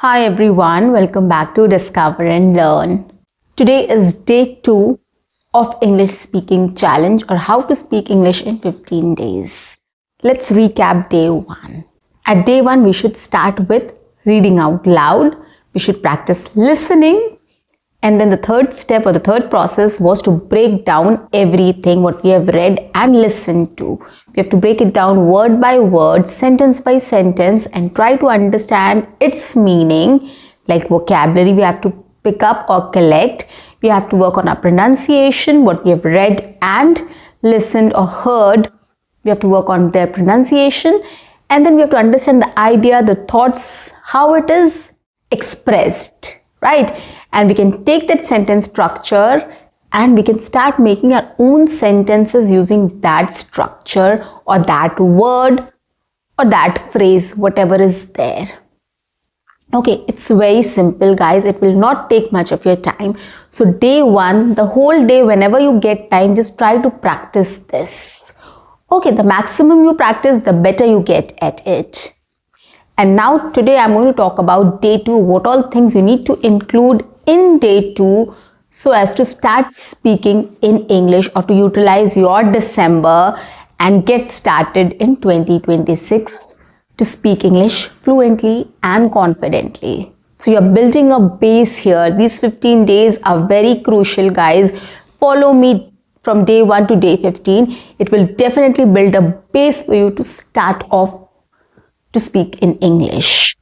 Hi everyone, welcome back to Discover and Learn. Today is day 2 of English speaking challenge or how to speak English in 15 days. Let's recap day 1. At day 1 we should start with reading out loud. We should practice listening. And then the third step or the third process was to break down everything what we have read and listened to. We have to break it down word by word, sentence by sentence and try to understand its meaning. Like vocabulary we have to pick up or collect. We have to work on our pronunciation, what we have read and listened or heard. We have to work on their pronunciation and then we have to understand the idea, the thoughts, how it is expressed. Right? And we can take that sentence structure and we can start making our own sentences using that structure or that word or that phrase, whatever is there. Okay, it's very simple, guys. It will not take much of your time. So day 1, the whole day, whenever you get time, just try to practice this. Okay, the maximum you practice, the better you get at it. And now today I'm going to talk about day 2, what all things you need to include in day 2 so as to start speaking in English or to utilize your December and get started in 2026 to speak English fluently and confidently. So you're building a base here. These 15 days are very crucial, guys. Follow me from day 1 to day 15. It will definitely build a base for you to start off to speak in English.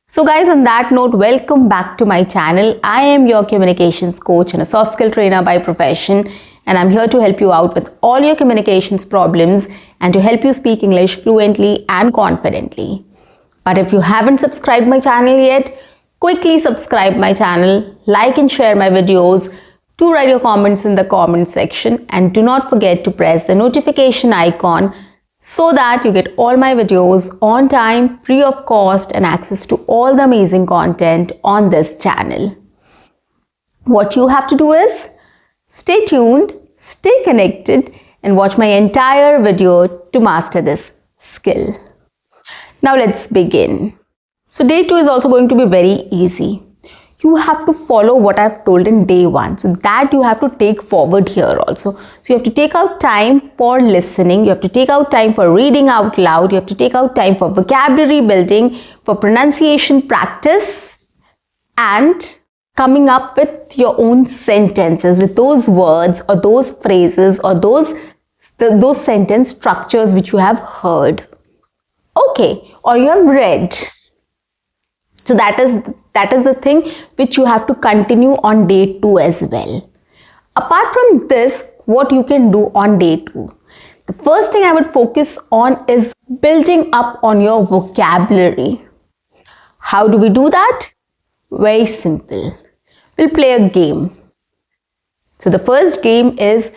So guys, on that note, welcome back to my channel. I am your communications coach and a soft skill trainer by profession, and I'm here to help you out with all your communications problems and to help you speak English fluently and confidently. But if you haven't subscribed my channel yet, quickly subscribe my channel, like and share my videos, do write your comments in the comment section, and do not forget to press the notification icon so that you get all my videos on time, free of cost, and access to all the amazing content on this channel. What you have to do is stay tuned, stay connected, and watch my entire video to master this skill. Now let's begin. So day 2 is also going to be very easy. You have to follow what I've told in day 1. So that you have to take forward here also. So you have to take out time for listening. You have to take out time for reading out loud. You have to take out time for vocabulary building, for pronunciation practice, and coming up with your own sentences with those words or those phrases or those sentence structures which you have heard. Okay, or you have read. So that is the thing which you have to continue on day 2 as well. Apart from this, what you can do on day 2? The first thing I would focus on is building up on your vocabulary. How do we do that? Very simple. We'll play a game. So the first game is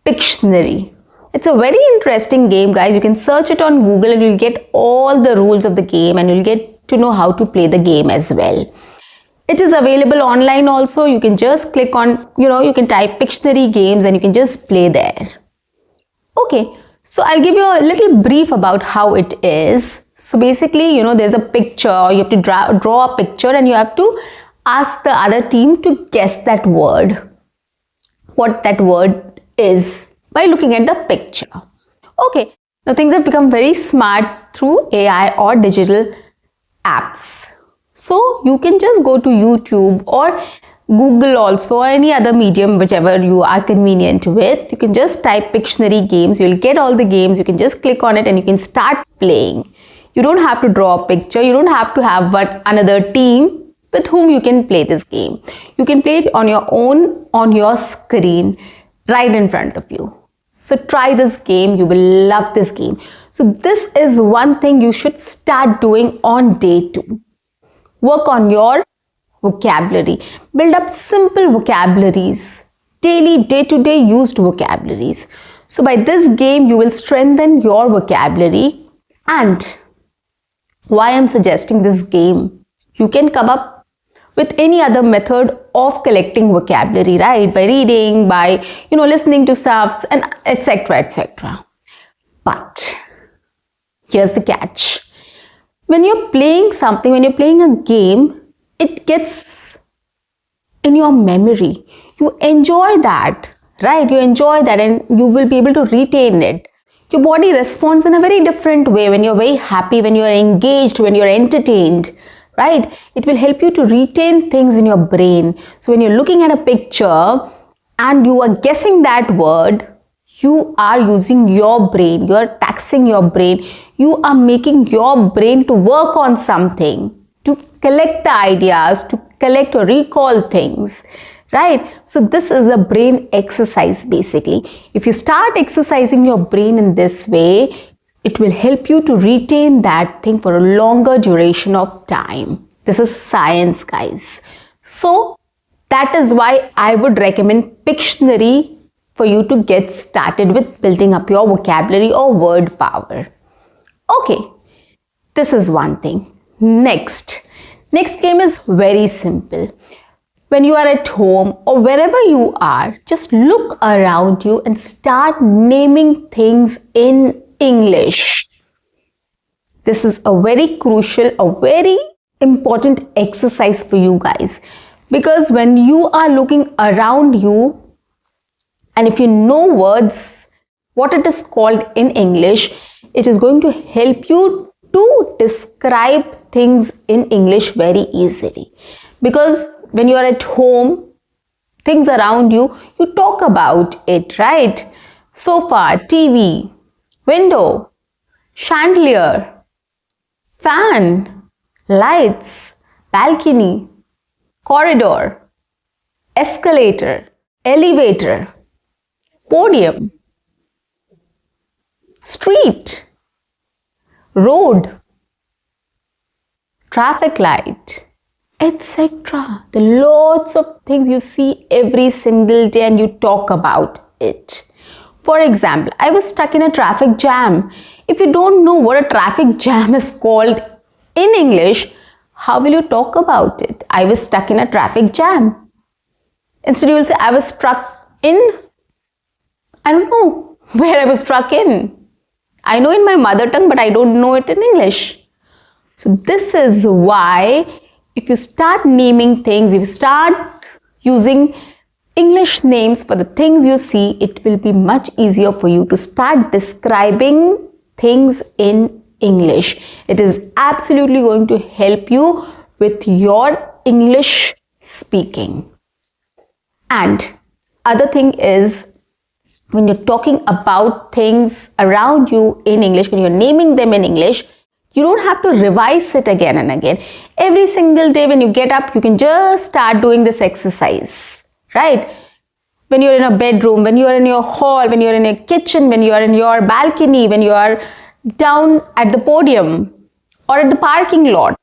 Pictionary. It's a very interesting game, guys. You can search it on Google and you'll get all the rules of the game and you'll get to know how to play the game as well. It is available online also. You can just click on, you can type Pictionary games and you can just play there. Okay, so I'll give you a little brief about how it is. So basically, there's a picture. You have to draw a picture and you have to ask the other team to guess that word. What that word is by looking at the picture. Okay, now things have become very smart through AI or digital apps. So you can just go to YouTube or Google also, or any other medium whichever you are convenient with. You can just type Pictionary games. You'll get all the games. You can just click on it and you can start playing. You don't have to draw a picture. You don't have to have another team with whom you can play this game. You can play it on your own, on your screen, right in front of you. So try this game. You will love this game. So this is one thing you should start doing on day 2. Work on your vocabulary. Build up simple vocabularies. Daily, day-to-day used vocabularies. So by this game, you will strengthen your vocabulary. And why I'm suggesting this game? You can come up with any other method of collecting vocabulary, right? By reading, by, listening to stuff, and etc., etc. But here's the catch. When you're playing something, when you're playing a game, it gets in your memory. You enjoy that, right? You enjoy that and you will be able to retain it. Your body responds in a very different way when you're very happy, when you're engaged, when you're entertained, right? It will help you to retain things in your brain. So when you're looking at a picture and you are guessing that word, you are using your brain, you are taxing your brain, you are making your brain to work on something, to collect the ideas, to collect or recall things, right? So this is a brain exercise basically. If you start exercising your brain in this way, it will help you to retain that thing for a longer duration of time. This is science, guys. So that is why I would recommend Pictionary for you to get started with building up your vocabulary or word power. Okay, this is one thing. Next game is very simple. When you are at home or wherever you are, just look around you and start naming things in English. This is a very crucial, a very important exercise for you guys, because when you are looking around you and if you know words, what it is called in English, it is going to help you to describe things in English very easily. Because when you are at home, things around you, you talk about it, right? Sofa, TV, window, chandelier, fan, lights, balcony, corridor, escalator, elevator, podium, street, road, traffic light, etc. The lots of things you see every single day and you talk about it. For example, I was stuck in a traffic jam. If you don't know what a traffic jam is called in English, how will you talk about it? I was stuck in a traffic jam. Instead, you will say, I was stuck in, I don't know where I was stuck in. I know in my mother tongue, but I don't know it in English. So this is why if you start naming things, if you start using English names for the things you see, it will be much easier for you to start describing things in English. It is absolutely going to help you with your English speaking. And other thing is, when you're talking about things around you in English, when you're naming them in English, you don't have to revise it again and again. Every single day when you get up, you can just start doing this exercise, right? When you're in a bedroom, when you're in your hall, when you're in your kitchen, when you're in your balcony, when you are down at the podium or at the parking lot,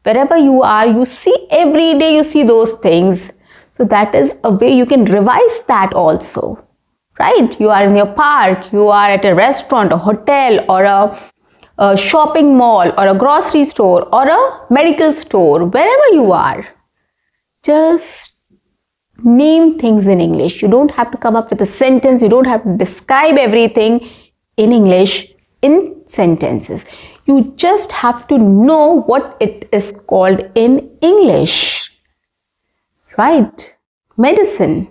wherever you are, you see every day, you see those things. So that is a way you can revise that also, right? You are in your park, you are at a restaurant, a hotel, or a shopping mall, or a grocery store, or a medical store, wherever you are. Just name things in English. You don't have to come up with a sentence. You don't have to describe everything in English in sentences. You just have to know what it is called in English, right? Medicine,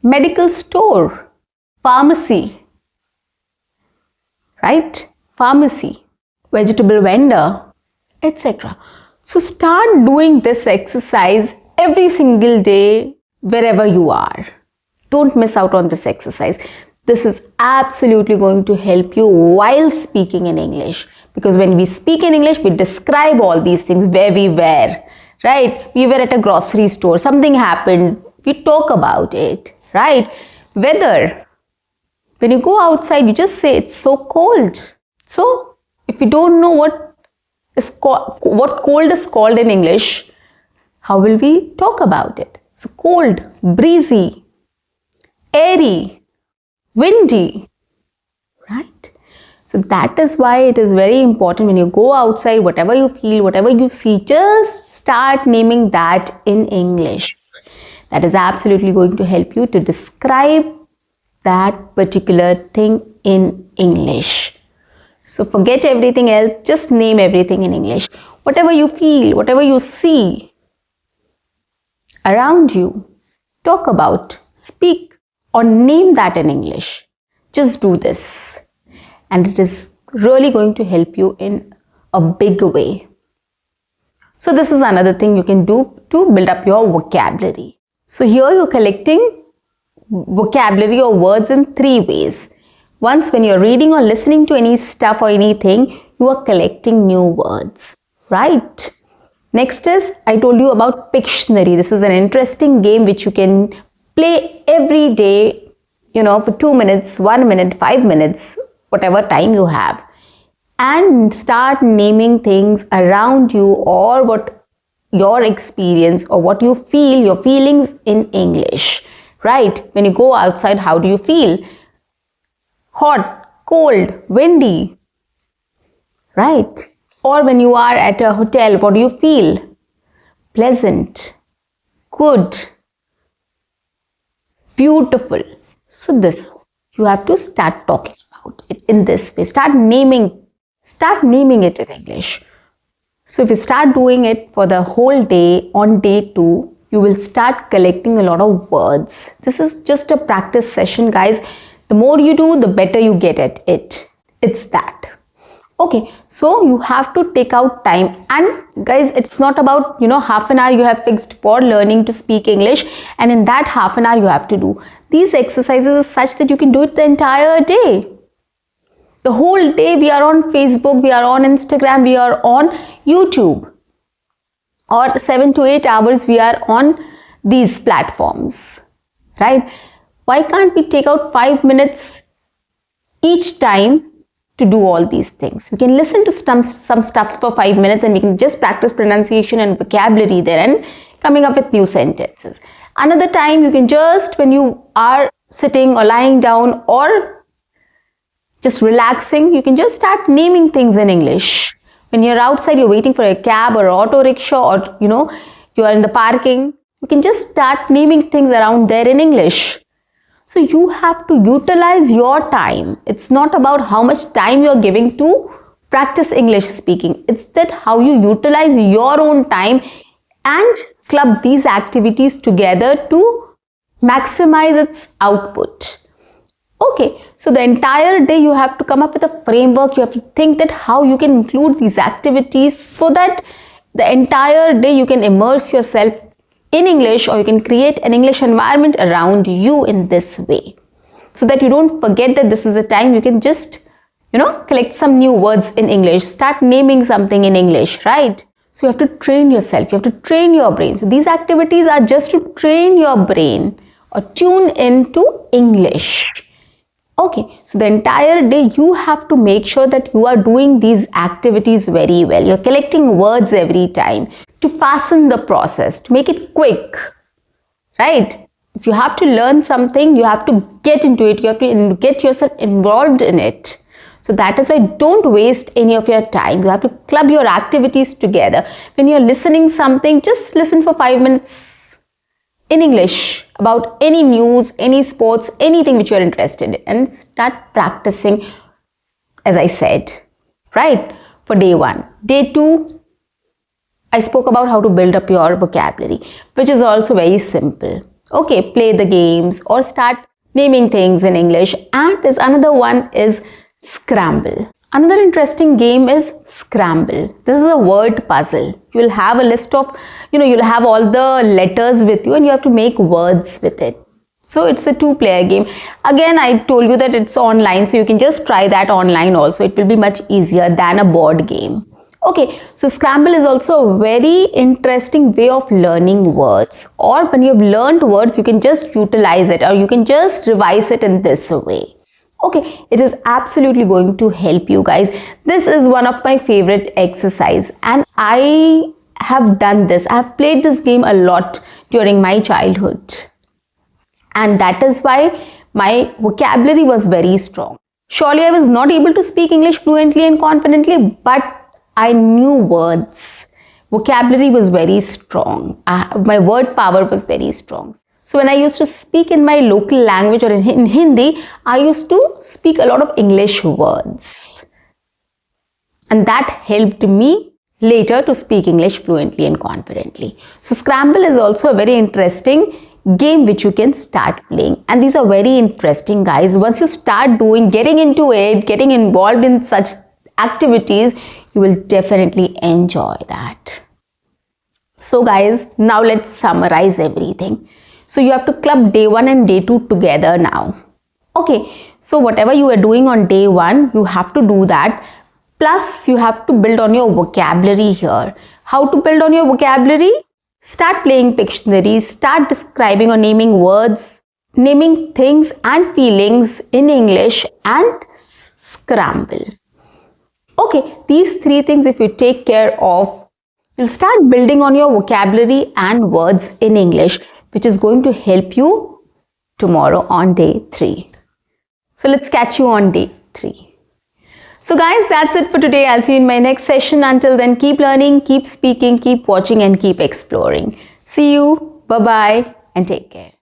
medical store, pharmacy, right? Pharmacy, vegetable vendor, etc. So start doing this exercise every single day wherever you are. Don't miss out on this exercise. This is absolutely going to help you while speaking in English, because when we speak in English, we describe all these things, where we were, right? We were at a grocery store, something happened, we talk about it, right? Weather. When you go outside, you just say it's so cold. So if you don't know what cold is called in English, how will we talk about it? So cold, breezy, airy, windy, right? So that is why it is very important when you go outside, whatever you feel, whatever you see, just start naming that in English. That is absolutely going to help you to describe that particular thing in English. So forget everything else, just name everything in English. Whatever you feel, whatever you see around you, talk about, speak, or name that in English. Just do this, and it is really going to help you in a big way. So this is another thing you can do to build up your vocabulary. So here you're collecting vocabulary or words in 3 ways. Once when you're reading or listening to any stuff or anything, you are collecting new words, right? Next is, I told you about Pictionary. This is an interesting game which you can play every day, for 2 minutes, 1 minute, 5 minutes, whatever time you have. And start naming things around you or what your experience or what you feel, your feelings in English, right? When you go outside, how do you feel? Hot, cold, windy, right? Or when you are at a hotel, what do you feel? Pleasant, good, beautiful. So this, you have to start talking about it in this way. Start naming it in English. So if you start doing it for the whole day, on day 2, you will start collecting a lot of words. This is just a practice session, guys. The more you do, the better you get at it. It's that. Okay, so you have to take out time, and guys, it's not about half an hour you have fixed for learning to speak English, and in that half an hour you have to do these exercises such that you can do it the entire day. The whole day we are on Facebook, we are on Instagram, we are on YouTube, or 7 to 8 hours we are on these platforms, right? Why can't we take out 5 minutes each time to do all these things? We can listen to some stuff for 5 minutes, and we can just practice pronunciation and vocabulary there and coming up with new sentences. Another time you can just, when you are sitting or lying down or just relaxing, you can just start naming things in English. When you're outside, you're waiting for a cab or auto rickshaw, or you are in the parking, you can just start naming things around there in English. So you have to utilize your time. It's not about how much time you're giving to practice English speaking. It's that how you utilize your own time and club these activities together to maximize its output. Okay, so the entire day you have to come up with a framework. You have to think that how you can include these activities so that the entire day you can immerse yourself in English, or you can create an English environment around you in this way, so that you don't forget that this is a time you can just, collect some new words in English, start naming something in English, right? So you have to train yourself, you have to train your brain. So these activities are just to train your brain or tune into English. Okay, so the entire day you have to make sure that you are doing these activities very well. You're collecting words every time to fasten the process, to make it quick, right? If you have to learn something, you have to get into it. You have to get yourself involved in it. So that is why don't waste any of your time. You have to club your activities together. When you're listening something, just listen for 5 minutes in English about any news, any sports, anything which you're interested in, and start practicing, as I said, right? For day 1. Day 2, I spoke about how to build up your vocabulary, which is also very simple. Okay, play the games or start naming things in English. And there's another one is Scramble. Another interesting game is Scramble. This is a word puzzle. You'll have a list of, you'll have all the letters with you and you have to make words with it. So it's a 2-player game. Again, I told you that it's online, so you can just try that online also. It will be much easier than a board game. Okay, so Scramble is also a very interesting way of learning words. Or when you've learned words, you can just utilize it or you can just revise it in this way. Okay, it is absolutely going to help you guys. This is one of my favorite exercise and I have done this. I have played this game a lot during my childhood. And that is why my vocabulary was very strong. Surely I was not able to speak English fluently and confidently, but I knew words. Vocabulary was very strong. My word power was very strong. So when I used to speak in my local language or in Hindi, I used to speak a lot of English words. and that helped me later to speak English fluently and confidently. So Scramble is also a very interesting game which you can start playing, and these are very interesting, guys. Once you start getting into it, getting involved in such activities, you will definitely enjoy that. So guys, now let's summarize everything. So you have to club day 1 and day 2 together now. Okay, so whatever you are doing on day 1, you have to do that. Plus, you have to build on your vocabulary here. How to build on your vocabulary? Start playing Pictionary, start describing or naming words, naming things and feelings in English, and Scramble. Okay, these 3 things if you take care of, you'll start building on your vocabulary and words in English, which is going to help you tomorrow on day 3. So let's catch you on day 3. So guys, that's it for today. I'll see you in my next session. Until then, keep learning, keep speaking, keep watching, and keep exploring. See you. Bye-bye and take care.